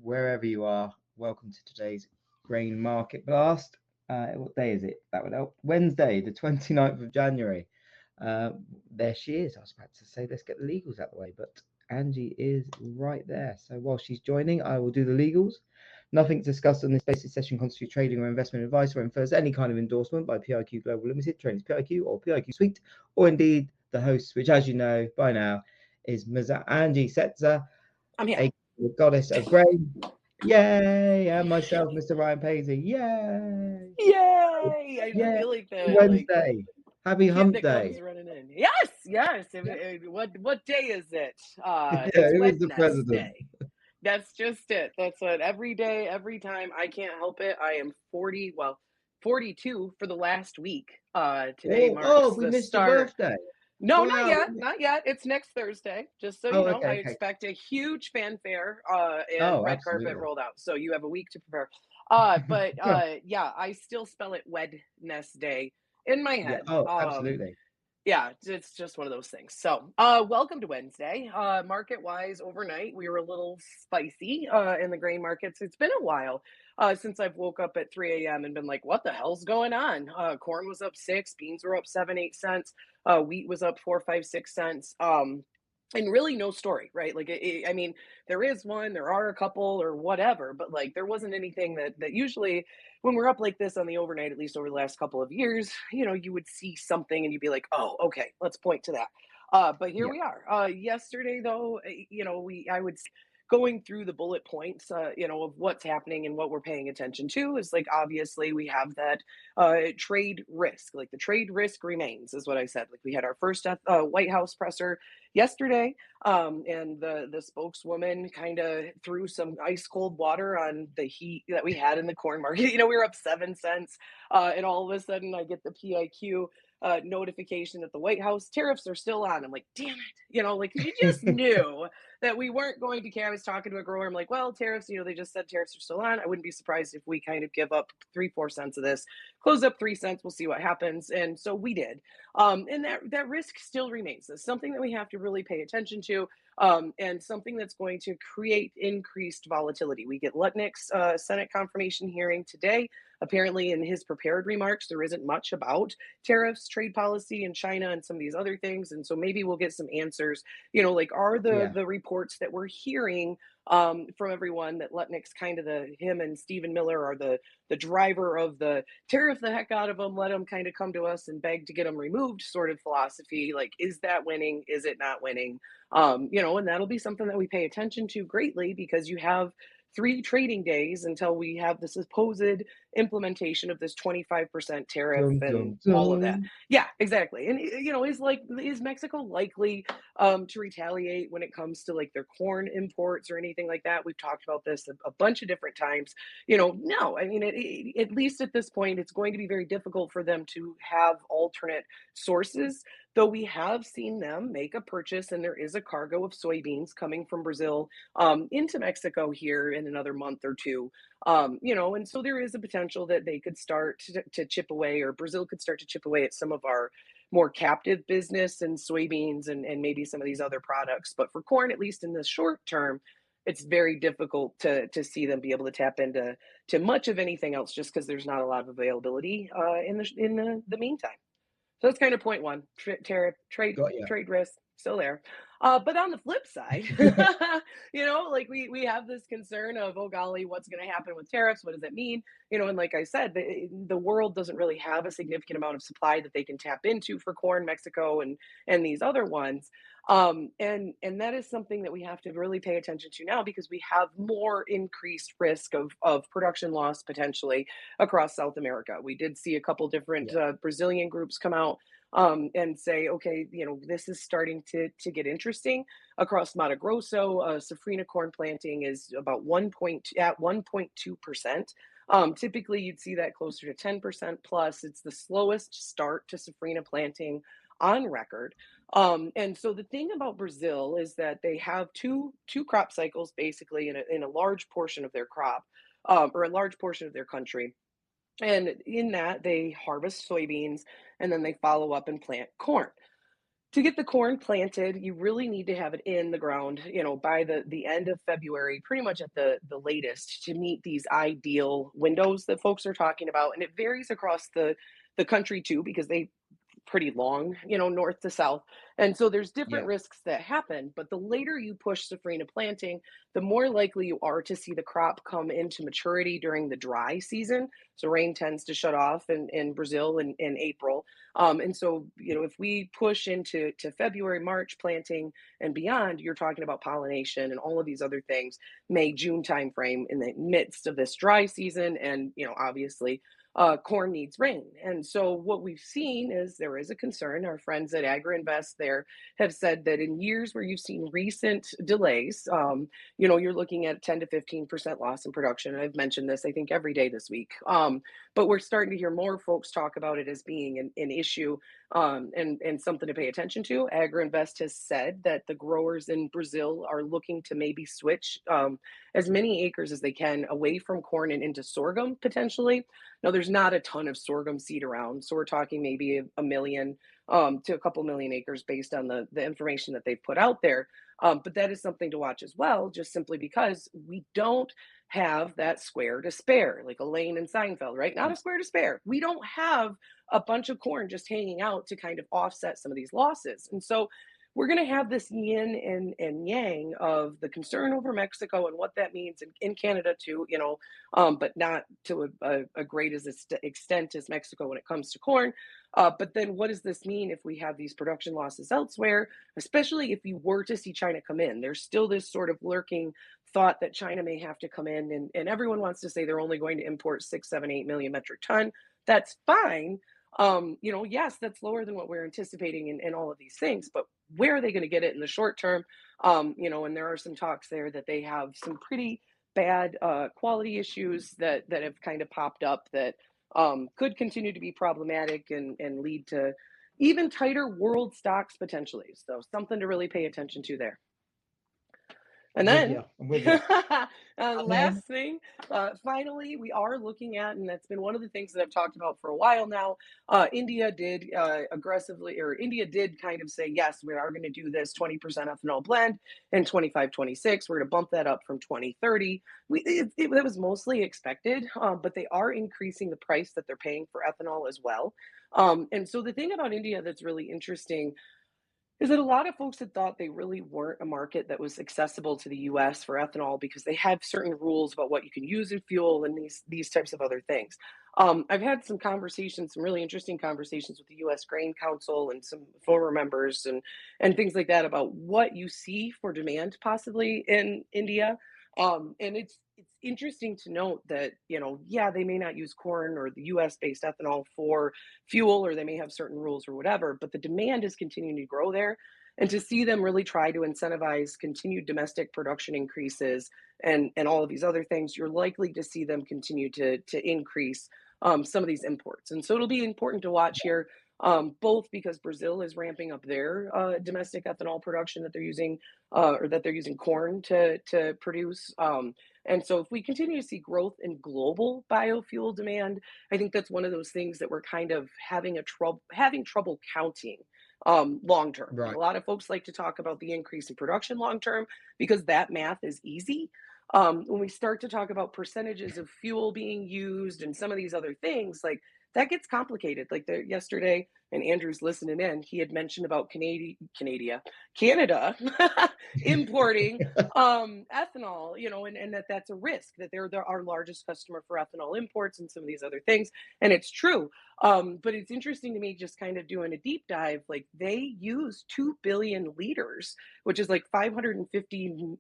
wherever you are. Welcome to today's grain market blast. What day is it? That would help. Wednesday, the 29th of January. Uh, there she is. I was about to say, let's get the legals out of the way, but Angie is right there. So while she's joining, I will do the legals. Nothing discussed on this basic session constitutes trading or investment advice or infers any kind of endorsement by PIQ Global Limited, Trainers PIQ or PIQ Suite, or indeed the hosts, which, as you know by now, is Angie Setzer, I'm here. a the goddess of grain. Yay! And myself, Mr. Ryan Paisley. Yay! Yay! I Yay! feel like the Wednesday. Happy kid hump that comes day. running in. Yes, yes. Yeah. What day is it? It's Who is the Wednesday. president? That's just it. That's what every day, every time. I can't help it. I am 40. Well, 42 for the last week. Today Oh, marks we the missed your start. birthday. No, not Wow. yet. Not yet. It's next Thursday. Just so Oh, you know, I okay, okay. expect a huge fanfare and Oh, red carpet absolutely. rolled out. So you have a week to prepare. But yeah, I still spell it Wednesday in my Yeah. head. Oh, absolutely. Yeah, it's just one of those things. So, welcome to Wednesday. Market wise, overnight we were a little spicy in the grain markets. It's been a while since I've woke up at 3 a.m. and been like, "What the hell's going on?" Corn was up 6, beans were up 7, 8 cents, wheat was up 4, 5, 6 cents. And really no story, right? Like, I mean, there is one, there are a couple, or whatever, but like, there wasn't anything that usually when we're up like this on the overnight, at least over the last couple of years, you would see something and you'd be like, oh, okay, let's point to that. But here Yeah. we are. Yesterday, though, I would going through the bullet points, of what's happening and what we're paying attention to is like obviously we have that trade risk. Like the trade risk remains, is what I said. Like we had our first White House presser yesterday, and the spokeswoman kind of threw some ice cold water on the heat that we had in the corn market. We were up 7 cents, and all of a sudden I get the PIQ notification that the White House tariffs are still on. I'm like, damn it, like you just knew that we weren't going to care. I was talking to a grower. I'm like, well, tariffs, they just said tariffs are still on. I wouldn't be surprised if we kind of give up 3, 4 cents of this, close up 3 cents. We'll see what happens. And so we did. And that risk still remains. It's something that we have to really pay attention to, and something that's going to create increased volatility. We get Lutnick's Senate confirmation hearing today. Apparently, in his prepared remarks, there isn't much about tariffs, trade policy, and China, and some of these other things. And so maybe we'll get some answers. Like are the Yeah. the reports that we're hearing from everyone that Lutnick's kind of him and Stephen Miller are the driver of the tariff the heck out of them, let them kind of come to us and beg to get them removed sort of philosophy. Like, is that winning? Is it not winning? And that'll be something that we pay attention to greatly because you have 3 trading days until we have the supposed implementation of this 25% tariff Dum, and dum, all of that. dum. Yeah, exactly. And is Mexico likely to retaliate when it comes to like their corn imports or anything like that? We've talked about this a bunch of different times. No, I mean, at least at this point, it's going to be very difficult for them to have alternate sources, though we have seen them make a purchase, and there is a cargo of soybeans coming from Brazil into Mexico here in another month or two. And so there is a potential that they could start to chip away, or Brazil could start to chip away at some of our more captive business and soybeans and maybe some of these other products. But for corn, at least in the short term, it's very difficult to see them be able to tap into much of anything else just because there's not a lot of availability in the meantime. So that's kind of point one. Tariff, Got you. trade risk, still there. But on the flip side, like we have this concern of, oh golly, what's going to happen with tariffs? What does that mean? And like I said, the world doesn't really have a significant amount of supply that they can tap into for corn, Mexico, and these other ones. And that is something that we have to really pay attention to now because we have more increased risk of production loss potentially across South America. We did see a couple different Yeah. Brazilian groups come out and say, okay, this is starting to get interesting across Mato Grosso. Safrina corn planting is about 1.2%. Typically, you'd see that closer to 10% plus. It's the slowest start to Safrina planting on record. And so the thing about Brazil is that they have two crop cycles basically in a large portion of their crop, or a large portion of their country. And in that, they harvest soybeans and then they follow up and plant corn. To get the corn planted, you really need to have it in the ground, by the end of February, pretty much at the latest, to meet these ideal windows that folks are talking about. And it varies across the country too, because they pretty long, north to south. And so there's different Yeah. risks that happen. But the later you push safrinha planting, the more likely you are to see the crop come into maturity during the dry season. So rain tends to shut off in Brazil in April. And so, if we push into February, March planting and beyond, you're talking about pollination and all of these other things, May, June timeframe in the midst of this dry season. And, obviously, corn needs rain. And so what we've seen is there is a concern. Our friends at AgriInvest there have said that in years where you've seen recent delays, you're looking at 10 to 15% loss in production. And I've mentioned this, I think, every day this week. But we're starting to hear more folks talk about it as being an issue, and something to pay attention to. AgriInvest has said that the growers in Brazil are looking to maybe switch as many acres as they can away from corn and into sorghum potentially. Now, there's not a ton of sorghum seed around, so we're talking maybe a million to a couple million acres based on the information that they've put out there. But that is something to watch as well, just simply because we don't have that square to spare, like Elaine and Seinfeld, right? Not a square to spare. We don't have a bunch of corn just hanging out to kind of offset some of these losses. And so we're going to have this yin and yang of the concern over Mexico and what that means in Canada too, but not to a great extent as Mexico when it comes to corn. But then what does this mean if we have these production losses elsewhere, especially if you were to see China come in? There's still this sort of lurking thought that China may have to come in, and everyone wants to say they're only going to import 6, 7, 8 million metric ton. That's fine. Yes, that's lower than what we're anticipating in all of these things, but where are they going to get it in the short term? And there are some talks there that they have some pretty bad quality issues that have kind of popped up that could continue to be problematic and lead to even tighter world stocks potentially. So something to really pay attention to there. And With then, you. I'm with you. the And then, last thing, finally, we are looking at, and that's been one of the things that I've talked about for a while now. India did India did kind of say, yes, we are going to do this 20% ethanol blend in 25, 26. We're going to bump that up from 2030. That was mostly expected, but they are increasing the price that they're paying for ethanol as well. And so the thing about India that's really interesting is that a lot of folks had thought they really weren't a market that was accessible to the US for ethanol because they have certain rules about what you can use in fuel and these types of other things. I've had some conversations, some really interesting conversations with the US Grain Council and some former members and things like that about what you see for demand possibly in India. And it's interesting to note that, yeah, they may not use corn or the US based ethanol for fuel, or they may have certain rules or whatever, but the demand is continuing to grow there. And to see them really try to incentivize continued domestic production increases and all of these other things, you're likely to see them continue to increase some of these imports. And so it'll be important to watch here, both because Brazil is ramping up their domestic ethanol production that they're using, or that they're using corn to produce. And so if we continue to see growth in global biofuel demand, I think that's one of those things that we're kind of having trouble counting long term. Like, right. a lot of folks like to talk about the increase in production long term because that math is easy. When we start to talk about percentages of fuel being used and some of these other things, like, that gets complicated. Like, yesterday, and Andrew's listening in, he had mentioned about Canada importing ethanol, and that's a risk, that they're our largest customer for ethanol imports and some of these other things. And it's true. But it's interesting to me, just kind of doing a deep dive, like, they use 2 billion liters, which is like 550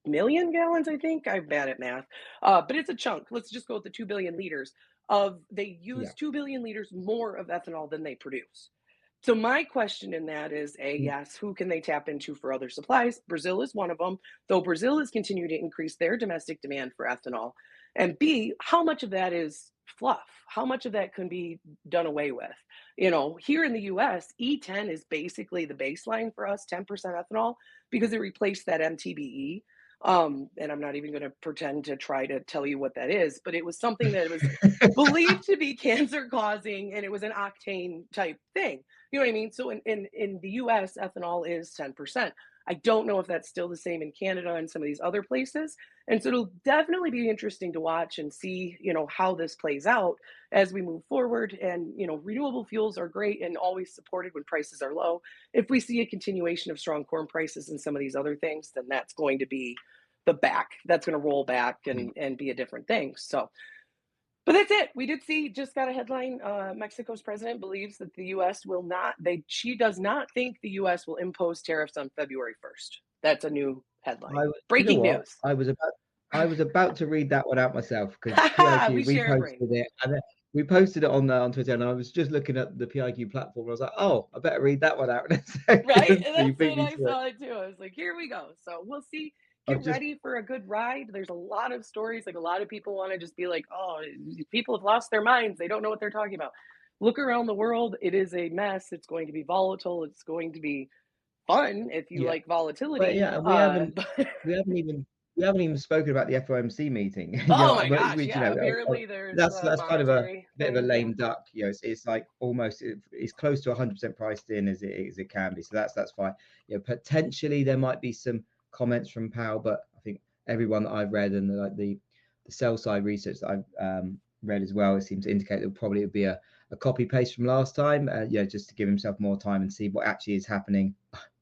million gallons, I think. I'm bad at math. But it's a chunk. Let's just go with the 2 billion liters they Yeah. use 2 billion liters more of ethanol than they produce. So my question in that is, Mm. yes, who can they tap into for other supplies? Brazil is one of them, though Brazil is continuing to increase their domestic demand for ethanol. And B, how much of that is fluff? How much of that can be done away with? Here in the US, E10 is basically the baseline for us, 10% ethanol, because it replaced that MTBE. And I'm not even going to pretend to try to tell you what that is, but it was something that was believed to be cancer causing, and it was an octane type thing. You know what I mean? So in the US, ethanol is 10%. I don't know if that's still the same in Canada and some of these other places. And so it'll definitely be interesting to watch and see, how this plays out as we move forward. And, renewable fuels are great and always supported when prices are low. If we see a continuation of strong corn prices and some of these other things, then that's going to be that's going to roll back and be a different thing. So, but that's it. We did see, just got a headline. Mexico's president believes that the U.S. will not. She does not think the U.S. will impose tariffs on February 1st. That's a new headline. You know Breaking what? news. I was about to read that one out myself because PIQ We share a brain. reposted it, and then we posted it on Twitter, and I was just looking at the PIQ platform. And I was like, oh, I better read that one out in a Right? second. And So you that's beat it. me I to it. saw it too. I was like, here we go. So we'll see. I've Get just ready for a good ride. There's a lot of stories. Like, a lot of people want to just be like, oh, people have lost their minds. They don't know what they're talking about. Look around the world. It is a mess. It's going to be volatile. It's going to be fun if you yeah, like but volatility. yeah, But we haven't even we haven't even spoken about the FOMC meeting. oh my gosh, You yeah. know, Apparently there's that's kind of a monetary bit of a things. Yeah. lame duck. It's like almost it's close to 100% priced in as it can be. So that's fine. Potentially there might be some comments from Powell, but I think everyone that I've read and the sell side research that I've read as well, it seems to indicate that probably would be a copy paste from last time. Just to give himself more time and see what actually is happening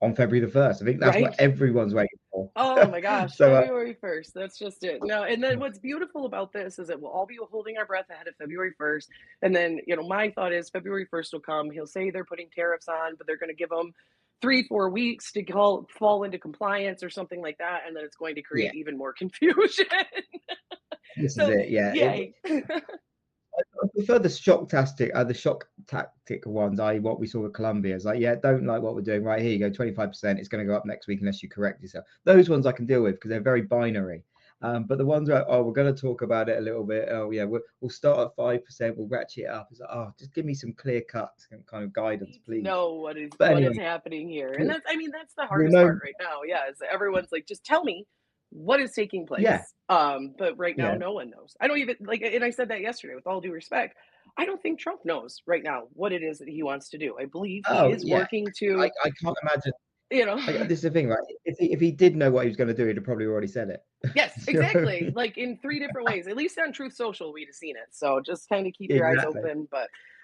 on February the 1st. I think that's what Right. everyone's waiting for. Oh my gosh, So February 1st. That's just it. No, and then what's beautiful about this is that we'll all be holding our breath ahead of February 1st. And then, my thought is February 1st will come. He'll say they're putting tariffs on, but they're going to give them 3, 4 weeks to fall into compliance or something like that. And then it's going to yeah, create even more confusion. this is So, it. Yeah, yay. I prefer the shock tactic ones, i.e., what we saw with Colombia. It's like, yeah, don't like what we're doing. Right, here you go, 25%. It's going to go up next week unless you correct yourself. Those ones I can deal with because they're very binary. But the ones where, oh, we're going to talk about it a little bit. Oh, yeah, we'll start at 5%. We'll ratchet it up. It's like, oh, just give me some clear cut kind of guidance, Need to please. know But what is anyway, happening here. And we'll, that's the we'll hardest know. part right now. Yeah, is that everyone's like, just tell me what is taking Yeah, place. But right now yeah. no one knows. I don't even like, and I said that yesterday with all due respect. I don't think Trump knows right now what it is that he wants to do. I believe he Oh, is yeah. working to, I can't imagine. you know, This is the thing, right? If he did know what he was going to do, he'd have probably already said it. yes, You know what I exactly. mean? Like in three different ways. At least on Truth Social, we'd have seen it. So just kind of keep your eyes Exactly. open.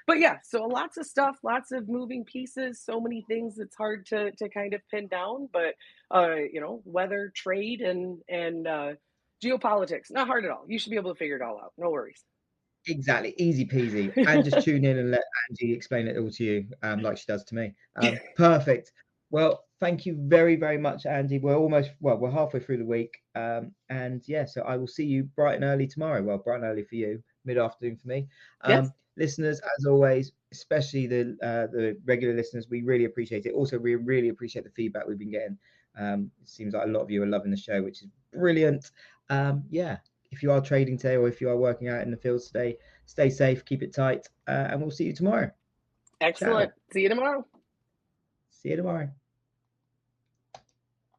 But yeah, so lots of stuff, lots of moving pieces, so many things it's hard to kind of pin down. But weather, trade, and geopolitics, not hard at all. You should be able to figure it all out. No worries. Exactly, easy peasy. And just tune in and let Angie explain it all to you, like she does to me. Perfect. Well, thank you very, very much, Angie. We're halfway through the week. And yeah, so I will see you bright and early tomorrow. Well, bright and early for you, mid-afternoon for me. Yes, Listeners, as always, especially the regular listeners, we really appreciate it. Also, we really appreciate the feedback we've been getting. It seems like a lot of you are loving the show, which is brilliant. Yeah, if you are trading today or if you are working out in the fields today, stay safe, keep it tight, and we'll see you tomorrow. excellent. Ciao. See you tomorrow. See you tomorrow.